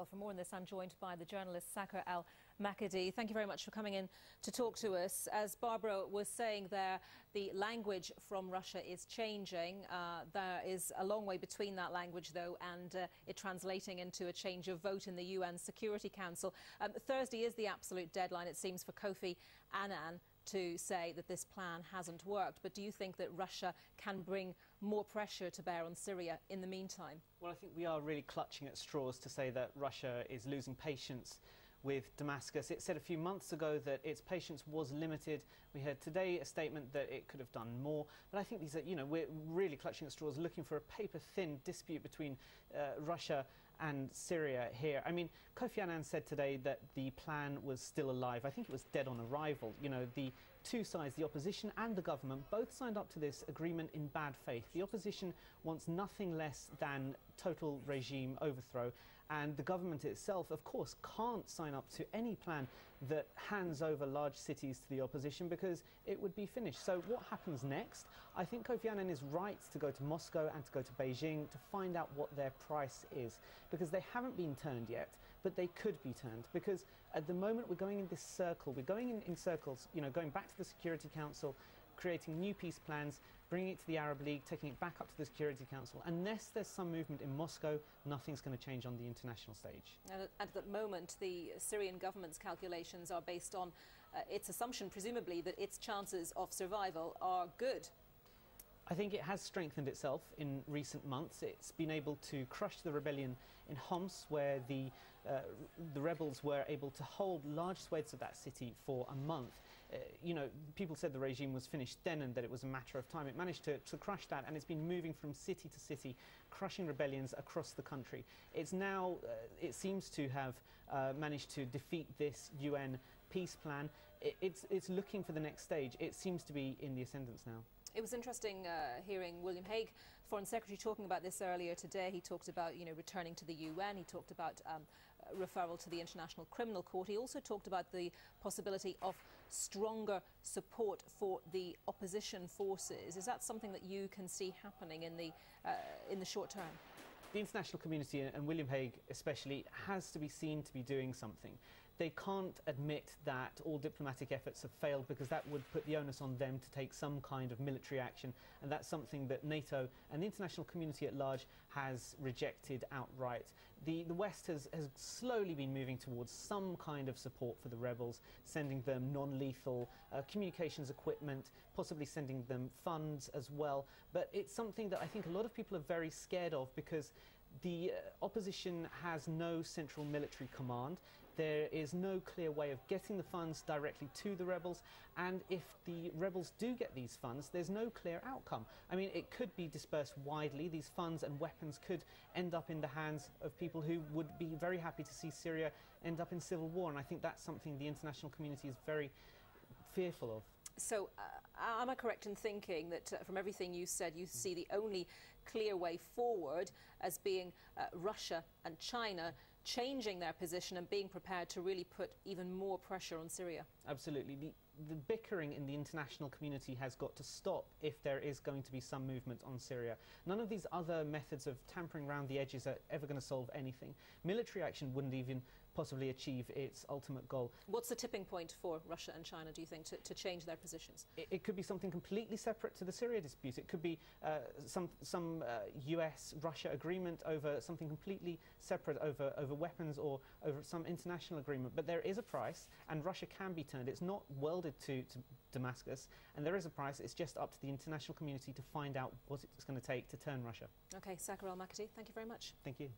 Well, for more on this, I'm joined by the journalist Sakhr Al-Makhadhi. Thank you very much for coming in to talk to us. As Barbara was saying there, the language from Russia is changing. There is a long way between that language, though, and it translating into a change of vote in the UN Security Council. Thursday is the absolute deadline, it seems, for Kofi Annan to say that this plan hasn't worked. But do you think that Russia can bring more pressure to bear on Syria in the meantime? Well, I think we are really clutching at straws to say that Russia is losing patience with Damascus. It said a few months ago that its patience was limited. We heard today a statement that it could have done more. But I think these are, we're really clutching at straws, looking for a paper-thin dispute between Russia and Syria here. I mean, Kofi Annan said today that the plan was still alive. I think it was dead on arrival. The two sides, the opposition and the government, both signed up to this agreement in bad faith. The opposition wants nothing less than total regime overthrow, and the government itself, of course, can't sign up to any plan that hands over large cities to the opposition because it would be finished. So what happens next? I think Kofi Annan is right to go to Moscow and to go to Beijing to find out what their price is, because they haven't been turned yet, but they could be turned, because at the moment we're going in this circle. We're going in circles, going back to the Security Council, creating new peace plans, bringing it to the Arab League, taking it back up to the Security Council. Unless there's some movement in Moscow, nothing's going to change on the international stage. And at the moment, the Syrian government's calculations are based on its assumption, presumably, that its chances of survival are good. I think it has strengthened itself in recent months. It's been able to crush the rebellion in Homs, where the rebels were able to hold large swathes of that city for a month. People said the regime was finished then and that it was a matter of time. It managed to crush that, and it's been moving from city to city, crushing rebellions across the country. It's now, it seems to have managed to defeat this UN peace plan. It's looking for the next stage. It seems to be in the ascendance now. It was interesting hearing William Hague, Foreign Secretary, talking about this earlier today. He talked about, returning to the UN. He talked about referral to the International Criminal Court. He also talked about the possibility of stronger support for the opposition forces. Is that something that you can see happening in the short term? The international community, and William Hague especially, has to be seen to be doing something. They can't admit that all diplomatic efforts have failed, because that would put the onus on them to take some kind of military action, and that's something that NATO and the international community at large has rejected outright. The West has slowly been moving towards some kind of support for the rebels, sending them non-lethal communications equipment, possibly sending them funds as well. But it's something that I think a lot of people are very scared of, because the opposition has no central military command. There is no clear way of getting the funds directly to the rebels, and if the rebels do get these funds, there's no clear outcome. I mean, it could be dispersed widely. These funds and weapons could end up in the hands of people who would be very happy to see Syria end up in civil war, and I think that's something the international community is very fearful of. So, am I correct in thinking that from everything you said, you see the only clear way forward as being Russia and China changing their position and being prepared to really put even more pressure on Syria? Absolutely. The bickering in the international community has got to stop if there is going to be some movement on Syria. None of these other methods of tampering around the edges are ever going to solve anything. Military action wouldn't even possibly achieve its ultimate goal. What's the tipping point for Russia and China, do you think, to change their positions? It could be something completely separate to the Syria dispute. It could be some US-Russia agreement over something completely separate, over weapons or over some international agreement. But there is a price, and Russia can be turned. It's not welded to Damascus, and there is a price. It's just up to the international community to find out what it's going to take to turn Russia. OK, Sakhr Al-Makhadhi, thank you very much. Thank you.